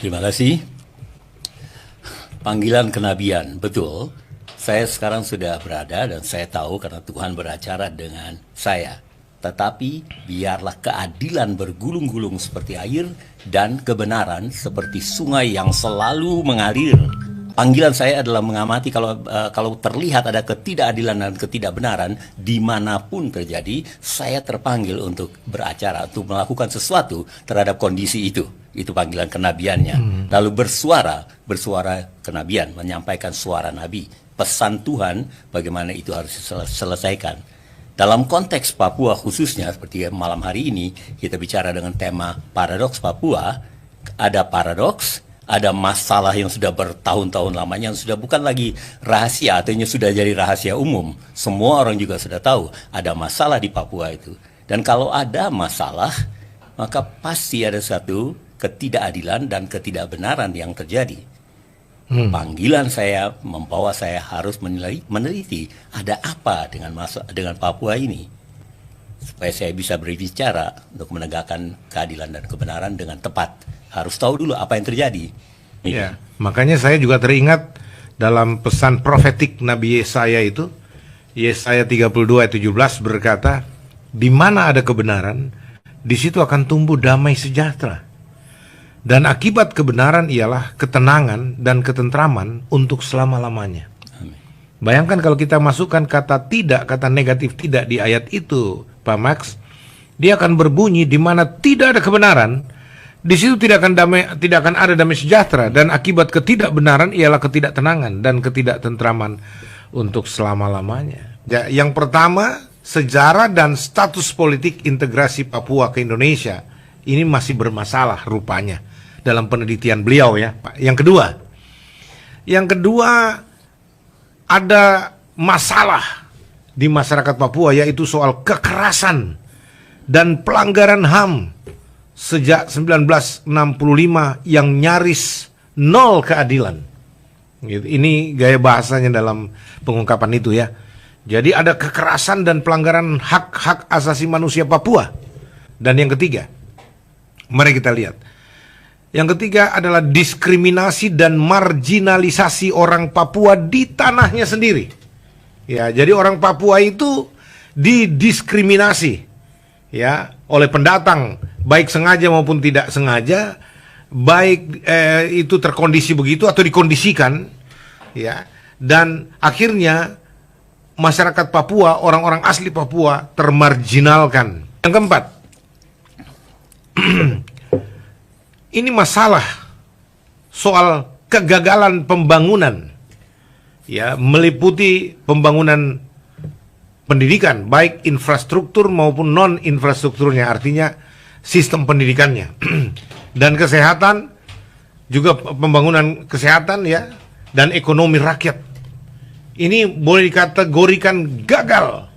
Terima kasih. Panggilan kenabian, betul. Saya sekarang sudah berada dan saya tahu karena Tuhan beracara dengan saya. Tetapi biarlah keadilan bergulung-gulung seperti air dan kebenaran seperti sungai yang selalu mengalir. Panggilan saya adalah mengamati kalau terlihat ada ketidakadilan dan ketidakbenaran dimanapun terjadi, saya terpanggil untuk beracara, untuk melakukan sesuatu terhadap kondisi itu. Itu panggilan kenabiannya. Lalu bersuara kenabian, menyampaikan suara nabi, pesan Tuhan bagaimana itu harus diselesaikan. Dalam konteks Papua khususnya, seperti malam hari ini kita bicara dengan tema paradoks Papua, ada paradoks, ada masalah yang sudah bertahun-tahun lamanya, yang sudah bukan lagi rahasia, artinya sudah jadi rahasia umum. Semua orang juga sudah tahu ada masalah di Papua itu. Dan kalau ada masalah, maka pasti ada satu ketidakadilan dan ketidakbenaran yang terjadi. Panggilan saya membawa saya harus meneliti ada apa dengan Papua ini, supaya saya bisa berbicara untuk menegakkan keadilan dan kebenaran dengan tepat. Harus tahu dulu apa yang terjadi. Ya, makanya saya juga teringat dalam pesan profetik Nabi Yesaya itu, Yesaya 32 ayat 17 berkata, di mana ada kebenaran, di situ akan tumbuh damai sejahtera. Dan akibat kebenaran ialah ketenangan dan ketentraman untuk selama-lamanya. Amin. Bayangkan kalau kita masukkan kata tidak, kata negatif tidak di ayat itu, Pak Max, dia akan berbunyi di mana tidak ada kebenaran, di situ tidak akan ada damai sejahtera, dan akibat ketidakbenaran ialah ketidaktenangan dan ketidaktentraman untuk selama-lamanya. Ya, yang pertama, sejarah dan status politik integrasi Papua ke Indonesia ini masih bermasalah rupanya dalam penelitian beliau ya, Pak. Yang kedua ada masalah di masyarakat Papua, yaitu soal kekerasan dan pelanggaran HAM sejak 1965 yang nyaris nol keadilan. Ini gaya bahasanya dalam pengungkapan itu ya. Jadi ada kekerasan dan pelanggaran hak-hak asasi manusia Papua. Dan yang ketiga, mari kita lihat. Yang ketiga adalah diskriminasi dan marginalisasi orang Papua di tanahnya sendiri. Ya, jadi orang Papua itu didiskriminasi ya oleh pendatang, baik sengaja maupun tidak sengaja, baik itu terkondisi begitu atau dikondisikan ya. Dan akhirnya masyarakat Papua, orang-orang asli Papua termarginalkan. Yang keempat, ini masalah soal kegagalan pembangunan, ya, meliputi pembangunan pendidikan, baik infrastruktur maupun non-infrastrukturnya, artinya sistem pendidikannya, dan kesehatan, juga pembangunan kesehatan, ya, dan ekonomi rakyat. Ini boleh dikategorikan gagal.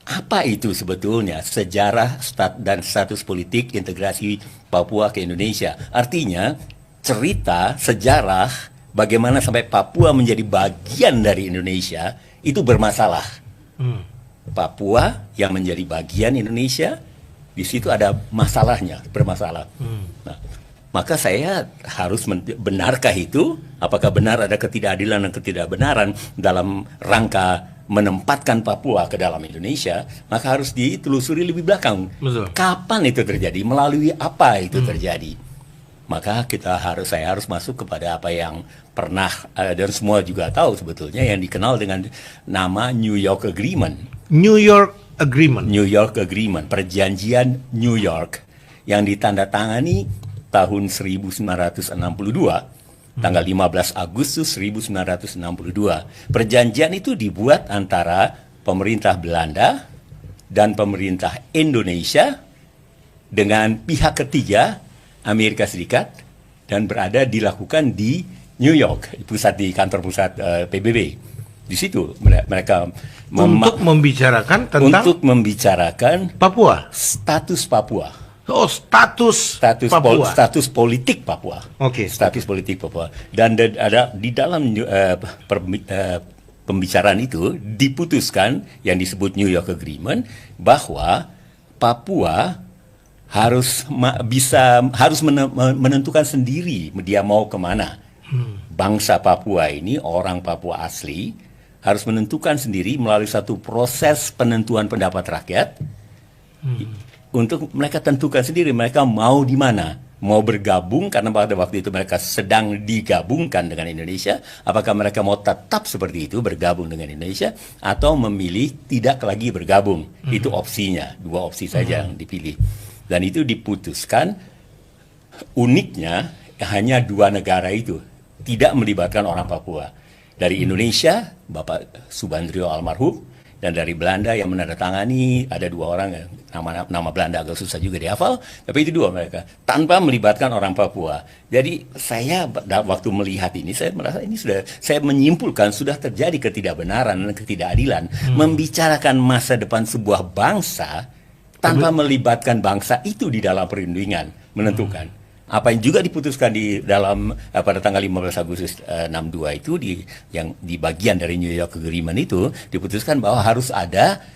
Apa itu sebetulnya sejarah dan status politik integrasi Papua ke Indonesia? Artinya cerita sejarah bagaimana sampai Papua menjadi bagian dari Indonesia itu bermasalah. Papua yang menjadi bagian Indonesia, di situ ada masalahnya, bermasalah. Nah, maka saya harus benarkah itu? Apakah benar ada ketidakadilan dan ketidakbenaran dalam rangka menempatkan Papua ke dalam Indonesia? Maka harus ditelusuri lebih belakang. Betul. Kapan itu terjadi? Melalui apa itu terjadi? Maka saya harus masuk kepada apa yang pernah dan semua juga tahu sebetulnya, yang dikenal dengan nama New York Agreement. New York Agreement. New York Agreement, perjanjian New York yang ditandatangani tahun 1962. Tanggal 15 Agustus 1962. Perjanjian itu dibuat antara pemerintah Belanda dan pemerintah Indonesia dengan pihak ketiga Amerika Serikat, dan dilakukan di New York, di kantor pusat PBB. Di situ mereka untuk membicarakan Papua, status Papua. Oh, status Papua. Status politik Papua. Oke. Status politik Papua. Dan ada di dalam pembicaraan itu diputuskan yang disebut New York Agreement bahwa Papua harus menentukan sendiri dia mau kemana. Bangsa Papua ini, orang Papua asli, harus menentukan sendiri melalui satu proses penentuan pendapat rakyat. Untuk mereka tentukan sendiri mereka mau di mana, mau bergabung karena pada waktu itu mereka sedang digabungkan dengan Indonesia. Apakah mereka mau tetap seperti itu bergabung dengan Indonesia atau memilih tidak lagi bergabung? Itu opsinya, 2 opsi saja yang dipilih. Dan itu diputuskan, uniknya hanya 2 negara itu tidak melibatkan orang Papua. Dari Indonesia, Bapak Subandrio almarhum, dan dari Belanda yang menandatangani ada 2 orang, nama Belanda agak susah juga dihafal, tapi itu 2 mereka tanpa melibatkan orang Papua. Jadi saya waktu melihat ini, saya merasa ini sudah, saya menyimpulkan sudah terjadi ketidakbenaran dan ketidakadilan. Membicarakan masa depan sebuah bangsa tanpa melibatkan bangsa itu di dalam perundingan menentukan. Apa yang juga diputuskan di dalam pada tanggal 15 Agustus 62 itu di bagian dari New York Agreement itu diputuskan bahwa harus ada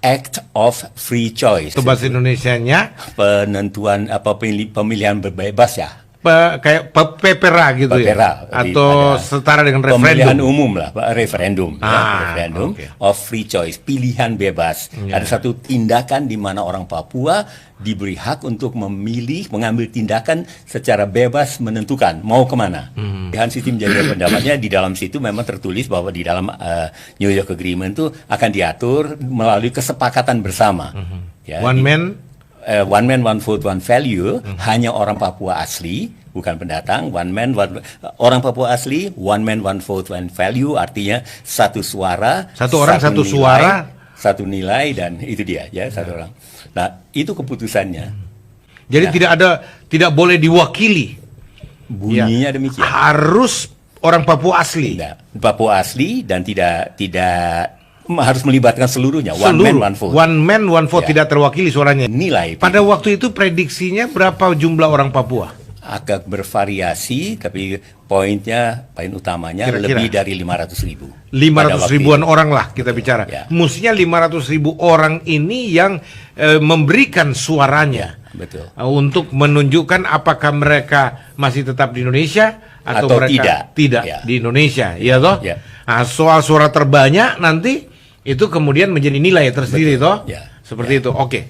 act of free choice. Itu bahasa Indonesianya Penentuan pemilihan bebas ya. Kayak pepera gitu Pepera, ya, atau setara dengan pemilihan referendum umum lah, referendum, referendum okay. of free choice, pilihan bebas. Ada satu tindakan di mana orang Papua diberi hak untuk mengambil tindakan secara bebas menentukan mau kemana. Dan sistem jadinya pendapatnya di dalam situ memang tertulis bahwa di dalam New York Agreement itu akan diatur melalui kesepakatan bersama. Ya, one man one vote one value. Hanya orang Papua asli, bukan pendatang. Orang Papua asli, one man one vote one value, artinya satu suara, satu orang satu nilai, suara, satu nilai, dan itu dia ya, satu orang. Nah, itu keputusannya. Jadi tidak boleh diwakili. Bunyinya demikian. Harus orang Papua asli. Papua asli dan tidak harus melibatkan seluruhnya. One man one vote. One man one vote, tidak terwakili suaranya. Nilai. Pada waktu itu prediksinya berapa jumlah orang Papua? Agak bervariasi, tapi poin utamanya Kira-kira lebih dari 500.000. 500 ribuan orang lah kita bicara. Ya. Mestinya 500.000 orang ini yang memberikan suaranya. Betul. Untuk menunjukkan apakah mereka masih tetap di Indonesia atau mereka tidak ya. di Indonesia, ya toh? Ya. Nah, soal suara terbanyak nanti itu kemudian menjadi nilai tersendiri, toh? Ya. Seperti itu. Oke.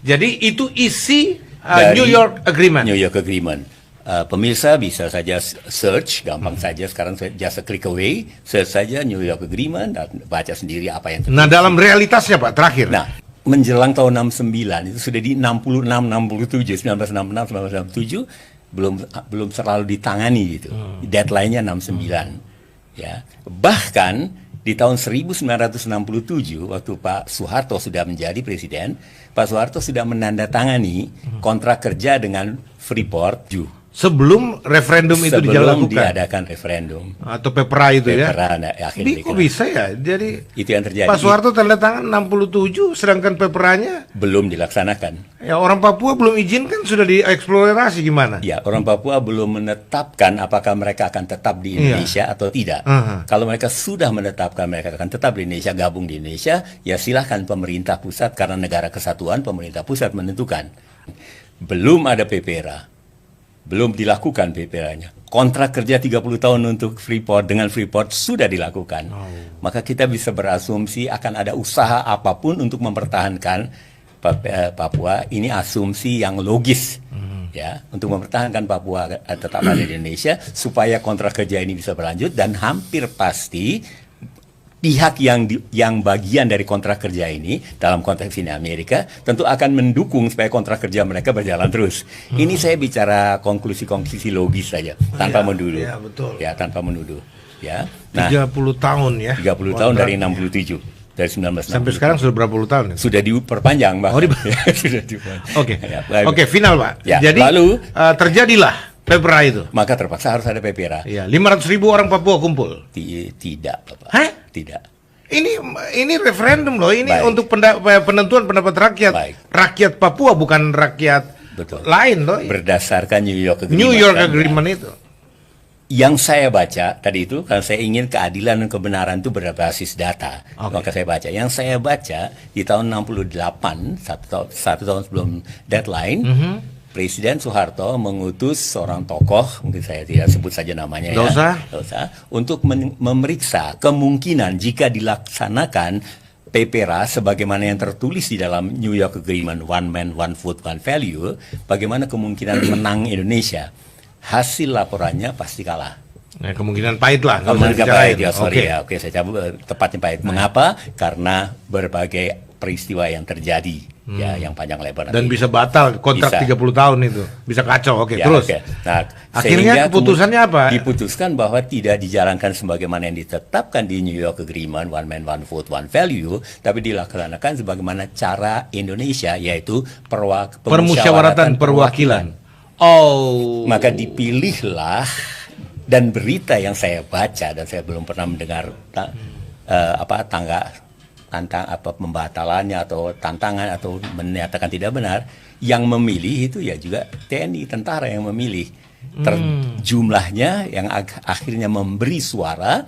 Jadi itu isi Dari New York Agreement. New York Agreement. Pemirsa bisa saja search, gampang saja sekarang, just a click away, search saja New York Agreement dan baca sendiri apa yang terjadi. Nah, dalam realitasnya Pak, terakhir. Nah, menjelang tahun 69 itu sudah di 66, 67, 1966, 1967 belum terlalu ditangani gitu. Deadline-nya 69. Ya. Bahkan di tahun 1967 waktu Pak Soeharto sudah menjadi presiden, Pak Soeharto sudah menandatangani kontrak kerja dengan Freeport sebelum referendum itu dilakukan, diadakan referendum atau pepera itu pepera, ya. Kok bisa ya? Jadi itu yang terjadi. Pak Soeharto tanda tangan 67, sedangkan peperanya belum dilaksanakan. Ya, orang Papua belum izinkan, sudah dieksplorasi gimana? Ya, orang Papua belum menetapkan apakah mereka akan tetap di Indonesia atau tidak. Kalau mereka sudah menetapkan mereka akan tetap di Indonesia, gabung di Indonesia, ya silahkan pemerintah pusat, karena negara kesatuan, pemerintah pusat menentukan. Belum ada PPRA. Belum dilakukan PPRA-nya. Kontrak kerja 30 tahun untuk Freeport dengan Freeport sudah dilakukan. Maka kita bisa berasumsi akan ada usaha apapun untuk mempertahankan Papua. Ini asumsi yang logis. Ya, untuk mempertahankan Papua tetap ada di Indonesia supaya kontrak kerja ini bisa berlanjut, dan hampir pasti pihak yang bagian dari kontrak kerja ini, dalam konteks ini Amerika, tentu akan mendukung supaya kontrak kerja mereka berjalan terus. Ini saya bicara konklusi logis saja, tanpa menuduh. Ya, betul. Ya, tanpa menuduh. Ya. Nah, 30 tahun ya. 30 tahun dari 67. Dari 1960. Sampai sekarang sudah berapa puluh tahun? Sudah diperpanjang, Pak. Sudah diperpanjang. Oke. Ya, Oke, final, Pak. Ya, jadi lalu terjadilah PPRA itu. Maka terpaksa harus ada PPRA. Iya, 500.000 orang Papua kumpul. Tidak, Bapak. Hah? Tidak. Ini referendum loh. Ini Baik. untuk penentuan pendapat rakyat. Baik. Rakyat Papua, bukan rakyat Betul. lain loh. Berdasarkan New York Agreement. New York Agreement itu. Yang saya baca tadi itu, karena saya ingin keadilan dan kebenaran itu berbasis data, maka saya baca. Yang saya baca di tahun 68, satu tahun sebelum deadline, Presiden Soeharto mengutus seorang tokoh, mungkin saya tidak sebut saja namanya Nggak usah, untuk memeriksa kemungkinan jika dilaksanakan PPRA sebagaimana yang tertulis di dalam New York Agreement, one man, one vote, one value, bagaimana kemungkinan menang Indonesia. Hasil laporannya pasti kalah. Nah, kemungkinan pahit lah. Kemungkinan pahit, ya sorry ya. Oke, saya cabut tepatnya pahit. Mengapa? Karena berbagai peristiwa yang terjadi, ya, yang panjang lebar. Dan bisa batal kontrak bisa. 30 tahun itu. Bisa kacau. Oke, Ya, terus. oke. Nah, akhirnya keputusannya apa? Diputuskan bahwa tidak dijalankan sebagaimana yang ditetapkan di New York Agreement, one man, one vote, one value, tapi dilaksanakan sebagaimana cara Indonesia, yaitu permusyawaratan perwakilan. Oh, maka dipilihlah, dan berita yang saya baca dan saya belum pernah mendengar pembatalannya atau tantangan atau menyatakan tidak benar, yang memilih itu ya juga TNI, tentara yang memilih. Jumlahnya yang akhirnya memberi suara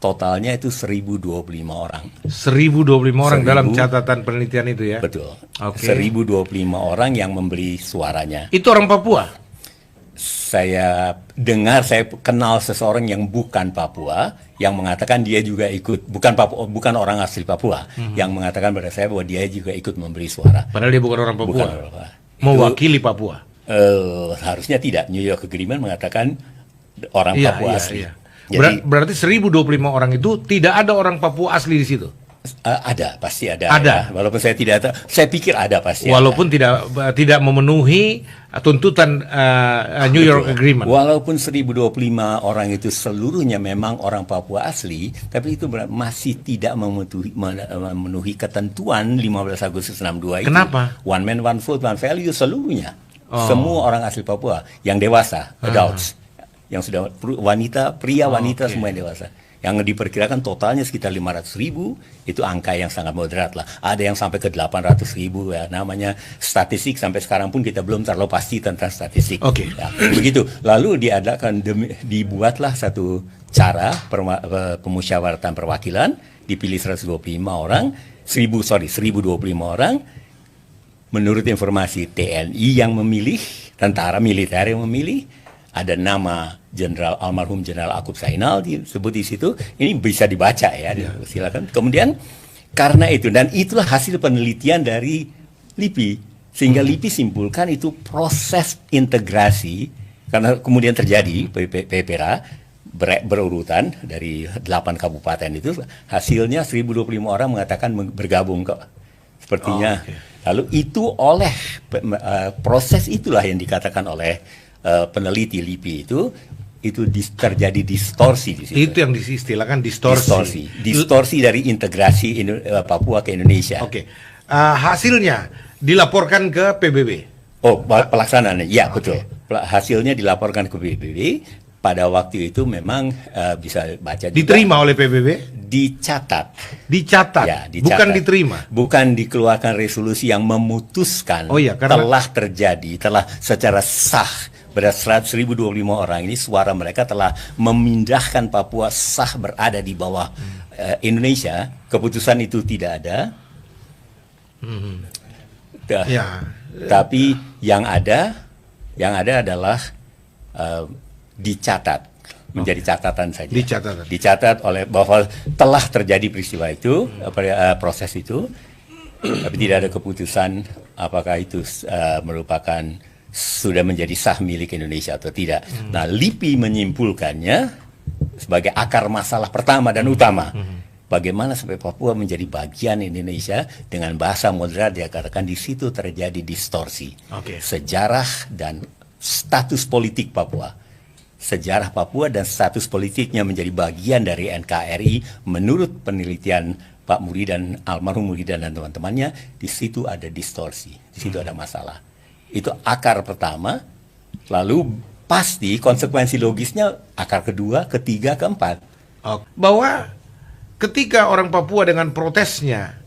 totalnya itu 1025 orang. 1025 orang dalam catatan penelitian itu ya? Betul. Okay. 1025 orang yang memberi suaranya. Itu orang Papua? Saya kenal seseorang yang bukan Papua, yang mengatakan dia juga ikut, bukan orang asli Papua, yang mengatakan pada saya bahwa dia juga ikut memberi suara. Padahal dia bukan orang Papua? Bukan orang Papua. Mewakili Papua? Harusnya tidak. New York Agreement mengatakan orang Papua asli. Iya. Berarti 1025 orang itu tidak ada orang Papua asli di situ? Ada, pasti ada. Ada. Ya. Walaupun saya tidak tahu, saya pikir ada pasti. Walaupun ada. tidak memenuhi tuntutan New York Agreement. Walaupun 1025 orang itu seluruhnya memang orang Papua asli, tapi itu masih tidak memenuhi ketentuan 15 Agustus 62 itu. Kenapa? One man, one vote, one value seluruhnya. Semua orang asli Papua yang dewasa, adults, yang sudah pria wanita semua yang dewasa. Yang diperkirakan totalnya sekitar 500.000, itu angka yang sangat moderat lah. Ada yang sampai ke 800.000 ya, namanya statistik, sampai sekarang pun kita belum terlalu pasti tentang statistik. Oke. Ya, begitu. Lalu dibuatlah satu cara pemusyawaratan perwakilan, dipilih 125 orang, 1025 orang. Menurut informasi TNI yang memilih, tentara militer yang memilih, ada nama almarhum Jenderal Akub Sainal disebut di situ. Ini bisa dibaca ya, silakan. Kemudian karena itu, dan itulah hasil penelitian dari LIPI, sehingga LIPI simpulkan itu proses integrasi, karena kemudian terjadi PPRA berurutan dari 8 kabupaten itu, hasilnya 1025 orang mengatakan bergabung kok. Sepertinya. Lalu itu oleh proses itulah yang dikatakan oleh peneliti LIPI itu terjadi distorsi di situ. Itu yang diistilahkan distorsi. Distorsi dari integrasi Papua ke Indonesia. Oke. Hasilnya dilaporkan ke PBB. Oh, pelaksanaannya, ya betul. Hasilnya dilaporkan ke PBB. Pada waktu itu memang bisa baca. Diterima oleh PBB? Dicatat. Ya, dicatat. Bukan diterima. Bukan dikeluarkan resolusi yang memutuskan telah terjadi, telah secara sah pada 1025 orang ini suara mereka telah memindahkan Papua sah berada di bawah Indonesia. Keputusan itu tidak ada. Tapi yang ada adalah dicatat. Menjadi catatan saja. Dicatat oleh bahwa telah terjadi peristiwa itu, proses itu, tapi tidak ada keputusan apakah itu merupakan sudah menjadi sah milik Indonesia atau tidak. Nah, LIPI menyimpulkannya sebagai akar masalah pertama dan utama. Bagaimana sampai Papua menjadi bagian Indonesia, dengan bahasa moderat dikatakan di situ terjadi distorsi. Sejarah dan status politik Papua. Sejarah Papua dan status politiknya menjadi bagian dari NKRI menurut penelitian Pak Muridan, almarhum Muridan dan teman-temannya, di situ ada distorsi, di situ ada masalah. Itu akar pertama, lalu pasti konsekuensi logisnya akar kedua, ketiga, keempat. Bahwa ketika orang Papua dengan protesnya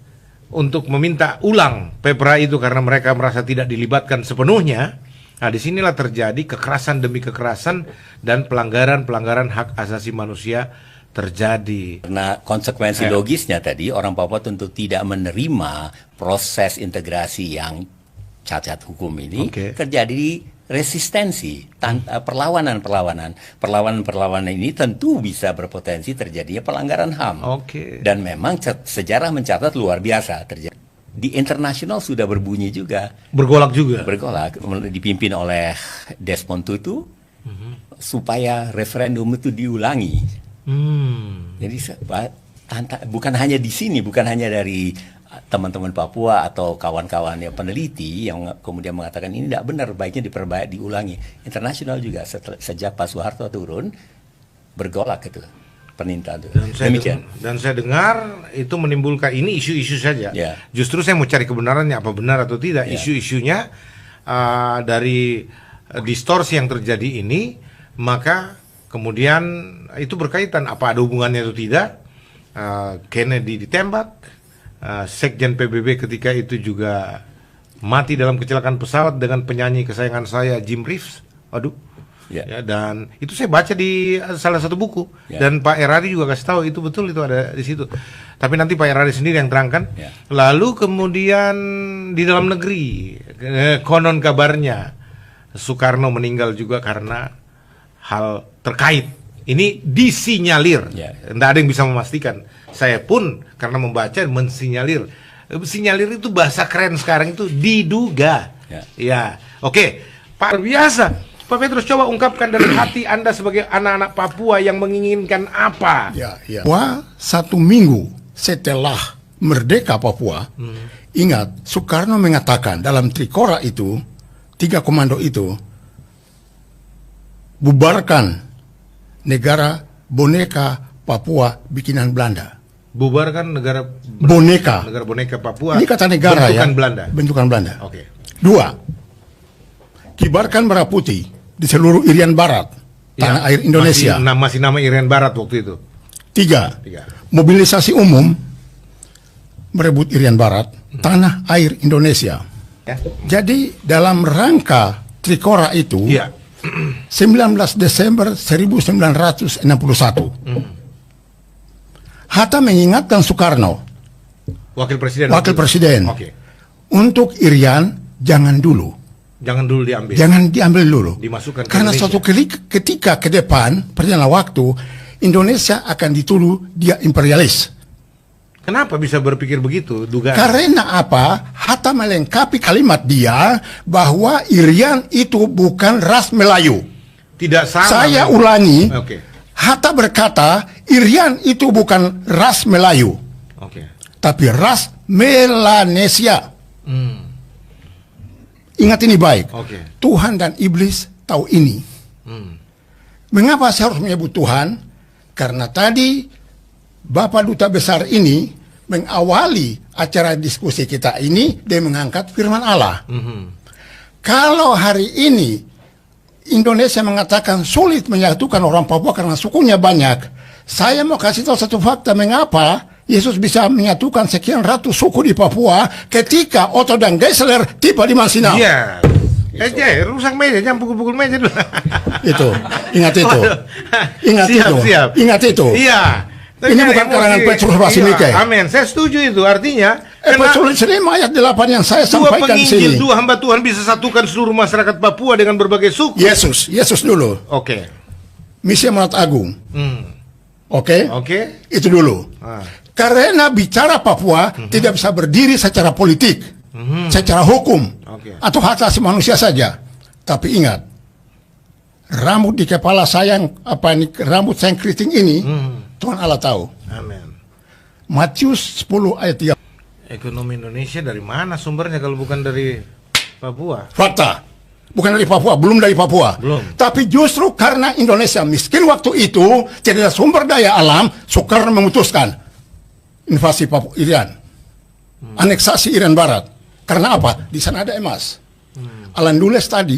untuk meminta ulang PPRA itu karena mereka merasa tidak dilibatkan sepenuhnya, Nah, disinilah terjadi kekerasan demi kekerasan dan pelanggaran-pelanggaran hak asasi manusia terjadi. Karena konsekuensi logisnya tadi, orang Papua tentu tidak menerima proses integrasi yang cacat hukum ini. Terjadi resistensi, perlawanan ini tentu bisa berpotensi terjadinya pelanggaran HAM. Dan memang sejarah mencatat luar biasa terjadi. Di internasional sudah berbunyi juga. Bergolak juga. Bergolak, dipimpin oleh Desmond Tutu supaya referendum itu diulangi. Jadi bukan hanya di sini, bukan hanya dari teman-teman Papua atau kawan-kawan yang peneliti yang kemudian mengatakan ini tidak benar, baiknya diulangi. Internasional juga sejak Pak Soeharto turun bergolak itu. Perintah itu. Dan saya dengar itu menimbulkan ini isu-isu saja. Justru saya mau cari kebenarannya, apa benar atau tidak. Isu-isunya dari distorsi yang terjadi ini, maka kemudian itu berkaitan apa ada hubungannya atau tidak. Kennedy ditembak, Sekjen PBB ketika itu juga mati dalam kecelakaan pesawat dengan penyanyi kesayangan saya Jim Reeves. Ya, dan itu saya baca di salah satu buku, dan Pak Erari juga kasih tahu itu betul, itu ada di situ. Tapi nanti Pak Erari sendiri yang terangkan. Lalu kemudian di dalam negeri konon kabarnya Soekarno meninggal juga karena hal terkait ini disinyalir. Tidak ada yang bisa memastikan. Saya pun karena membaca mensinyalir. Sinyalir itu bahasa keren sekarang itu diduga. Oke, Pak, biasa. Pak Petrus, coba ungkapkan dari hati Anda sebagai anak-anak Papua yang menginginkan apa? Wah, 1 minggu setelah merdeka Papua, ingat Soekarno mengatakan dalam Trikora itu, 3 komando itu, bubarkan negara boneka Papua bikinan Belanda. Bubarkan negara boneka Papua. Ini kata negara bentukan ya. Belanda. Bentukan Belanda. 2. Kibarkan merah putih di seluruh Irian Barat, tanah air Indonesia. Masih nama Irian Barat waktu itu. 3. Mobilisasi umum merebut Irian Barat, tanah air Indonesia. Jadi dalam rangka Trikora itu, 19 Desember 1961, Hatta mengingatkan Soekarno, Wakil Presiden, untuk Irian jangan diambil. Jangan diambil dulu. Dimasukkan karena suatu ketika ke depan, perjalanan waktu, Indonesia akan dituduh dia imperialis. Kenapa bisa berpikir begitu? Dugaan. Karena apa? Hatta melengkapi kalimat dia bahwa Irian itu bukan ras Melayu. Tidak sama. Saya ulangi. Hatta berkata Irian itu bukan ras Melayu. Tapi ras Melanesia. Ingat ini baik. Tuhan dan iblis tahu ini. Mengapa saya harus menyebut Tuhan? Karena tadi Bapak Duta Besar ini mengawali acara diskusi kita ini, dia mengangkat firman Allah. Kalau hari ini Indonesia mengatakan sulit menyatukan orang Papua karena sukunya banyak, saya mau kasih tahu satu fakta mengapa Yesus bisa menyatukan sekian ratus suku di Papua ketika Otto dan Geisler tiba di Mansinau. Rusak meja, jangan pukul-pukul meja dulu. Ingat itu. Ingat itu. Ini bukan karangan Petrus Vasilike. Amin. Saya setuju itu. Artinya Petrus 5 ayat 8 yang saya sampaikan di sini. Dua hamba Tuhan bisa satukan seluruh masyarakat Papua dengan berbagai suku. Yesus dulu. Misi Amanat Agung. Itu dulu. Karena bicara Papua tidak bisa berdiri secara politik, secara hukum, atau hak asasi manusia saja. Tapi ingat, rambut di kepala saya, rambut saya yang keriting ini, Tuhan Allah tahu. Matius 10 ayat 3. Ekonomi Indonesia dari mana sumbernya kalau bukan dari Papua? Fakta. Bukan dari Papua, belum dari Papua. Tapi justru karena Indonesia miskin waktu itu, tidak ada sumber daya alam, Soekarno memutuskan invasi Papua Irian, aneksasi Irian Barat. Karena apa? Di sana ada emas. Alan Dulles tadi.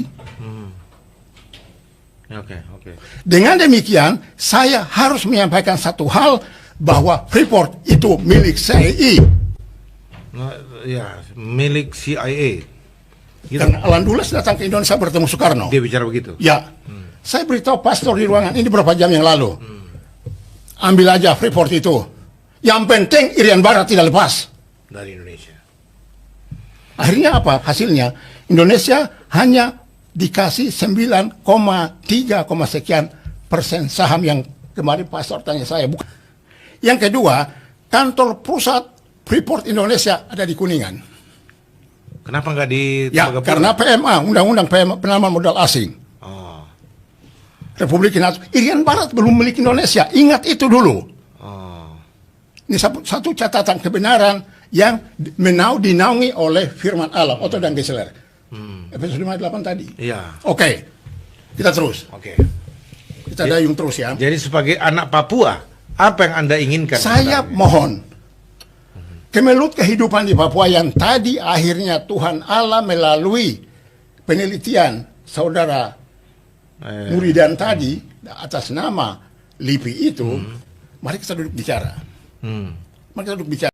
Dengan demikian, saya harus menyampaikan satu hal, bahwa Freeport itu milik CIA. Milik CIA. Gitu. Karena Alan Dulles datang ke Indonesia bertemu Soekarno. Dia bicara begitu. Ya, saya beritahu pastor di ruangan ini beberapa jam yang lalu. Ambil aja Freeport itu. Yang penting Irian Barat tidak lepas. Dari Indonesia. Akhirnya apa hasilnya? Indonesia hanya dikasih 9,3, sekian persen saham yang kemarin pastor tanya saya. Bukan. Yang kedua, kantor pusat Freeport Indonesia ada di Kuningan. Kenapa nggak di Ya, Tembagapura? karena PMA, Undang-Undang Penanaman Modal Asing. Oh. Republik Indonesia. Irian Barat belum milik Indonesia. Ingat itu dulu. Oh. Ini satu catatan kebenaran yang dinaungi oleh firman Allah, Otto dan Geisler. Episode 58 tadi. Iya. Oke, kita terus. Oke. Kita dayung terus ya. Jadi sebagai anak Papua, apa yang Anda inginkan? Saya sebenarnya? mohon, kemelut kehidupan di Papua yang tadi akhirnya Tuhan Allah melalui penelitian saudara Muridan tadi atas nama LIPI itu, mari kita duduk bicara. Mari kita duduk bicara.